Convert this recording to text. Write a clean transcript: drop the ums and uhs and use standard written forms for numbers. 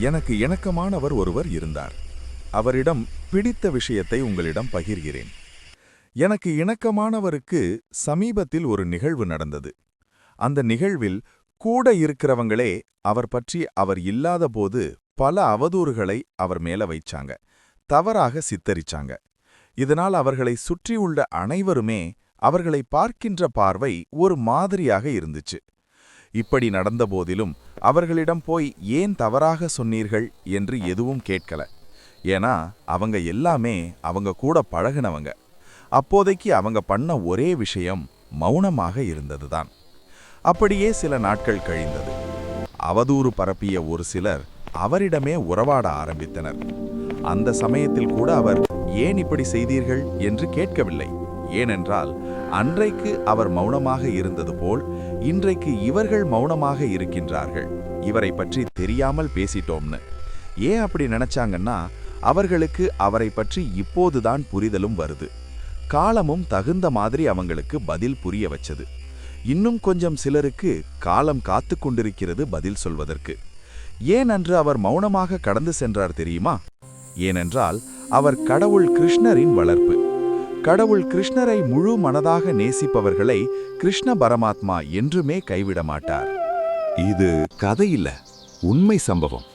எனக்கு இணக்கமானவர் ஒருவர் இருந்தார். அவரிடம் பிடித்த விஷயத்தை உங்களிடம் பகிர்கிறேன். எனக்கு இணக்கமானவருக்கு சமீபத்தில் ஒரு நிகழ்வு நடந்தது. அந்த நிகழ்வில் கூட இருக்கிறவங்களே அவர் பற்றி அவர் இல்லாதபோது பல அவதூறுகளை அவர் மேல வைச்சாங்க, தவறாக சித்தரிச்சாங்க. இதனால் அவர்களை சுற்றியுள்ள அனைவருமே அவர்களை பார்க்கின்ற பார்வை ஒரு மாதிரியாக இருந்துச்சு. இப்படி நடந்தபோதிலும் அவர்களிடம் போய் ஏன் தவறாக சொன்னீர்கள் என்று எதுவும் கேட்கல. ஏன்னா அவங்க எல்லாமே அவங்க கூட பழகினவங்க. அப்போதைக்கு அவங்க பண்ண ஒரே விஷயம் மௌனமாக இருந்ததுதான். அப்படியே சில நாட்கள் கழிந்தது. அவதூறு பரப்பிய ஒரு சிலர் அவரிடமே உறவாட ஆரம்பித்தனர். அந்த சமயத்தில் கூட அவர் ஏன் இப்படி செய்தீர்கள் என்று கேட்கவில்லை. ஏனென்றால் அன்றைக்கு அவர் மௌனமாக இருந்தது போல் இன்றைக்கு இவர்கள் மௌனமாக இருக்கின்றார்கள். இவரை பற்றி தெரியாமல் பேசிட்டோம்னு ஏன் அப்படி நினைச்சாங்கன்னா, அவர்களுக்கு அவரை பற்றி இப்போதுதான் புரிதலும் வருது. காலமும் தகுந்த மாதிரி அவங்களுக்கு பதில் புரிய வச்சது. இன்னும் கொஞ்சம் சிலருக்கு காலம் காத்து கொண்டிருக்கிறது பதில் சொல்வதற்கு. ஏன் அன்று அவர் மௌனமாக கடந்து சென்றார் தெரியுமா? ஏனென்றால் அவர் கடவுள் கிருஷ்ணரின் வளர்ப்பு. கடவுள் கிருஷ்ணரை முழு மனதாக நேசிப்பவர்களை கிருஷ்ண பரமாத்மா என்றுமே கைவிட மாட்டார். இது கதை இல்ல, உண்மை சம்பவம்.